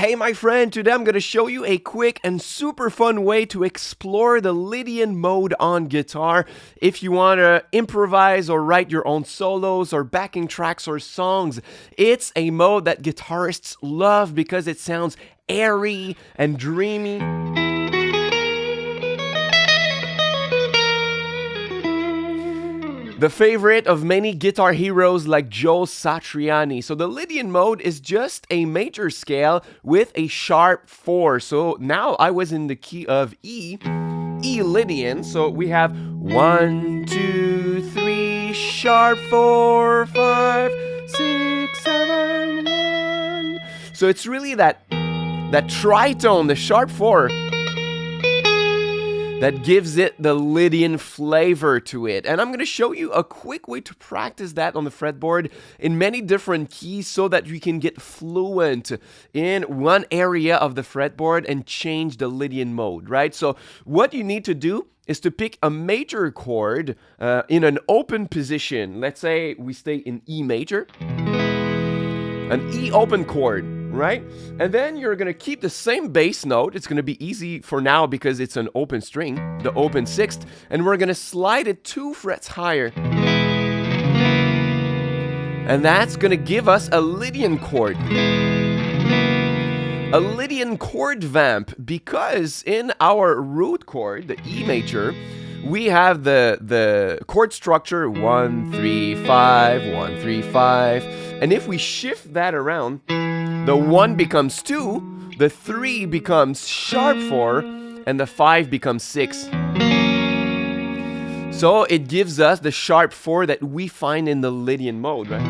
Hey my friend, today I'm going to show you a quick and super fun way to explore the Lydian mode on guitar. If you want to improvise or write your own solos or backing tracks or songs, it's a mode that guitarists love because it sounds airy and dreamy. The favorite of many guitar heroes like Joe Satriani. So the Lydian mode is just a major scale with a sharp 4. So now I was in the key of E Lydian. So we have 1, 2, 3, sharp 4, 5, 6, 7, 1. So it's really that tritone, the sharp 4, that gives it the Lydian flavor to it. And I'm going to show you a quick way to practice that on the fretboard in many different keys so that you can get fluent in one area of the fretboard and change the Lydian mode, right? So what you need to do is to pick a major chord in an open position. Let's say we stay in E major, an E open chord, right? And then you're gonna keep the same bass note. It's gonna be easy for now because it's an open string, the open sixth, and we're gonna slide it 2 frets higher. And that's gonna give us a Lydian chord. A Lydian chord vamp, because in our root chord, the E major, we have the chord structure 1, 3, 5, 1, 3, 5. And if we shift that around, the 1 becomes 2, the 3 becomes sharp 4, and the 5 becomes 6. So it gives us the sharp 4 that we find in the Lydian mode, right?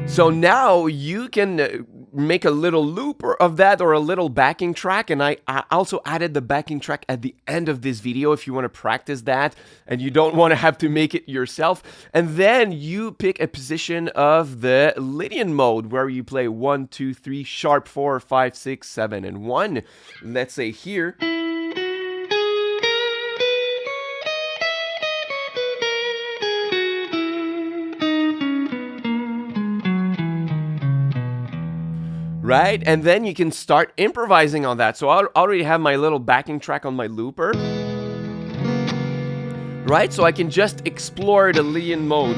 So now you can make a little loop of that or a little backing track, and I also added the backing track at the end of this video if you want to practice that and you don't want to have to make it yourself. And then you pick a position of the Lydian mode where you play 1, 2, 3, sharp 4, 5, 6, 7, and 1. Let's say here. Right? And then you can start improvising on that. So I already have my little backing track on my looper. Right? So I can just explore the Lydian mode.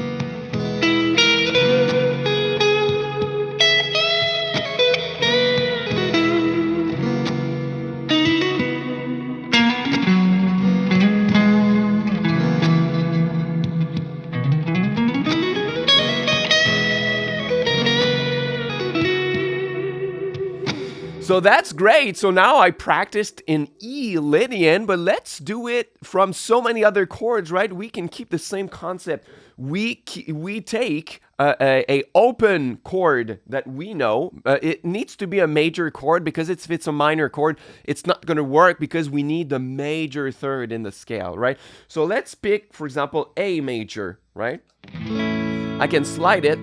So that's great. So now I practiced in E Lydian, but let's do it from so many other chords, right? We can keep the same concept. We take a open chord that we know. It needs to be a major chord because if it's a minor chord, it's not going to work because we need the major third in the scale, right? So let's pick, for example, A major, right? I can slide it,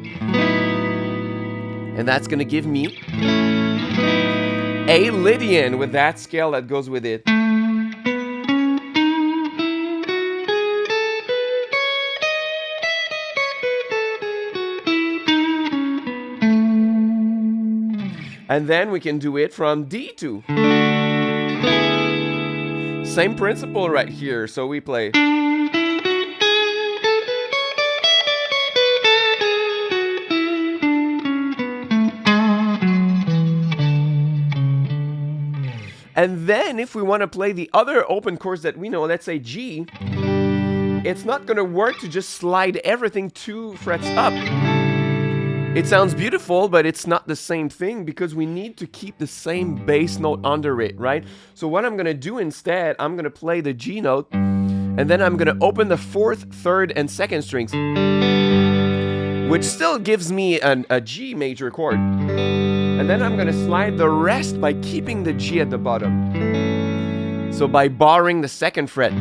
and that's going to give me A Lydian with that scale that goes with it. And then we can do it from D2. Same principle right here. So we play. And then if we want to play the other open chords that we know, let's say G, it's not going to work to just slide everything 2 frets up. It sounds beautiful, but it's not the same thing because we need to keep the same bass note under it, right? So what I'm going to do instead, I'm going to play the G note, and then I'm going to open the 4th, 3rd, and 2nd strings, which still gives me a G major chord. And then I'm going to slide the rest by keeping the G at the bottom. So by barring the 2nd fret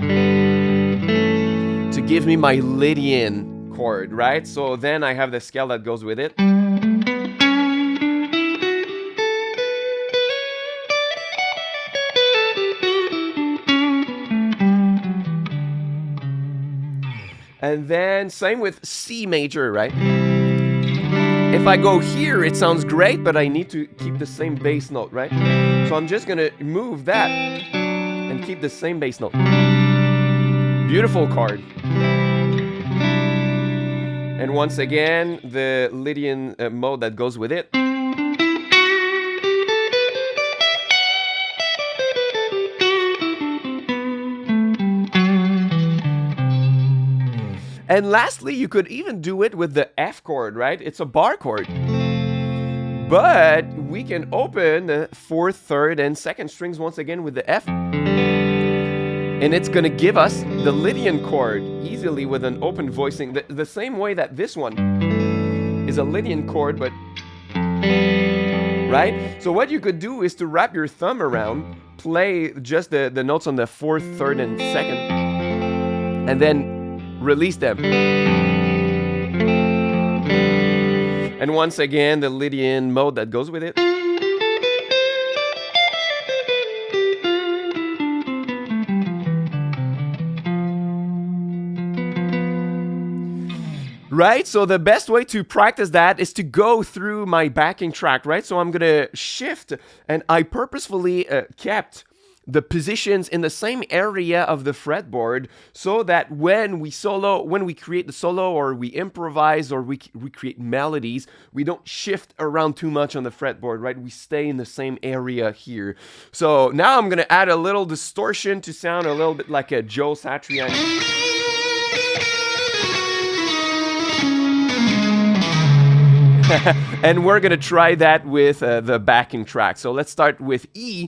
to give me my Lydian chord, right? So then I have the scale that goes with it. And then same with C major, right? If I go here, it sounds great, but I need to keep the same bass note, right? So I'm just gonna move that and keep the same bass note. Beautiful chord. And once again, the Lydian mode that goes with it. And lastly, you could even do it with the F chord, right? It's a bar chord. But we can open the 4th, 3rd, and 2nd strings once again with the F. And it's going to give us the Lydian chord easily with an open voicing. The same way that this one is a Lydian chord, but... right? So what you could do is to wrap your thumb around, play just the notes on the 4th, 3rd, and 2nd, and then release them. And once again, the Lydian mode that goes with it. Right? So the best way to practice that is to go through my backing track, right? So I'm gonna shift, and I purposefully kept the positions in the same area of the fretboard so that when we create the solo or we improvise or we create melodies, we don't shift around too much on the fretboard, right? We stay in the same area here. So now I'm gonna add a little distortion to sound a little bit like a Joe Satriani. And we're gonna try that with the backing track. So let's start with E.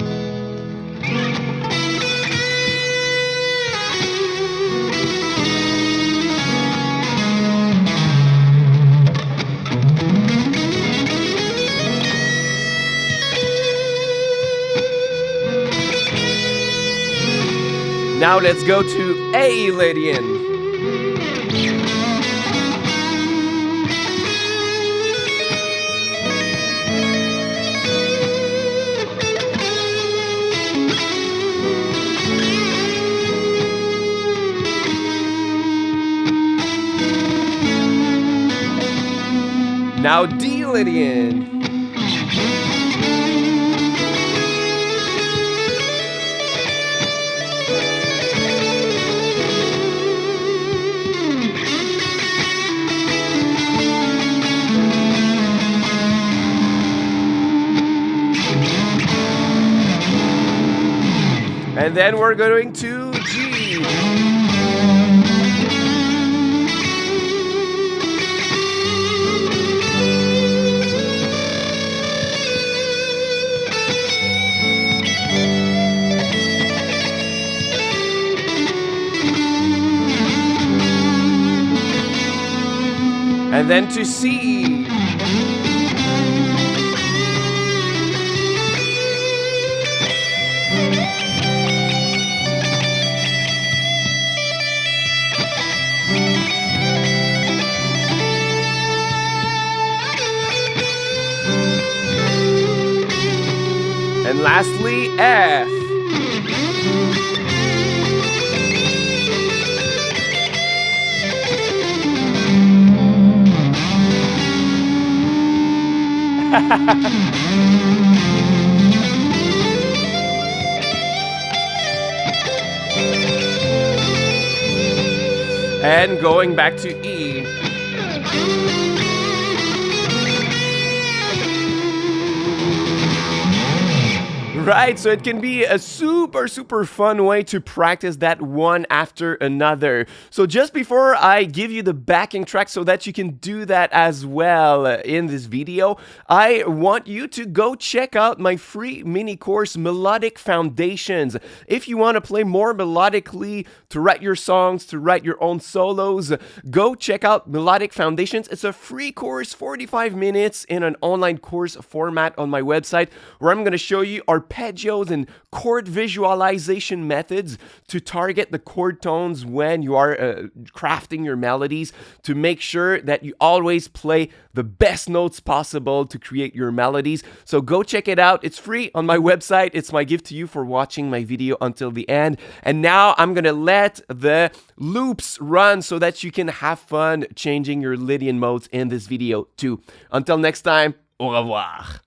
Now let's go to A, Lydian. Now D, Lydian. And then we're going to G. And then to C. And lastly, F. And going back to E. Right, so it can be a super fun way to practice that one after another. So just before I give you the backing track so that you can do that as well in this video, I want you to go check out my free mini course, Melodic Foundations. If you want to play more melodically, to write your songs, to write your own solos, go check out Melodic Foundations. It's a free course, 45 minutes in an online course format on my website, where I'm going to show you our arpeggios and chord visualization methods to target the chord tones when you are crafting your melodies, to make sure that you always play the best notes possible to create your melodies. So go check it out. It's free on my website. It's my gift to you for watching my video until the end. And now I'm gonna let the loops run so that you can have fun changing your Lydian modes in this video too. Until next time, au revoir.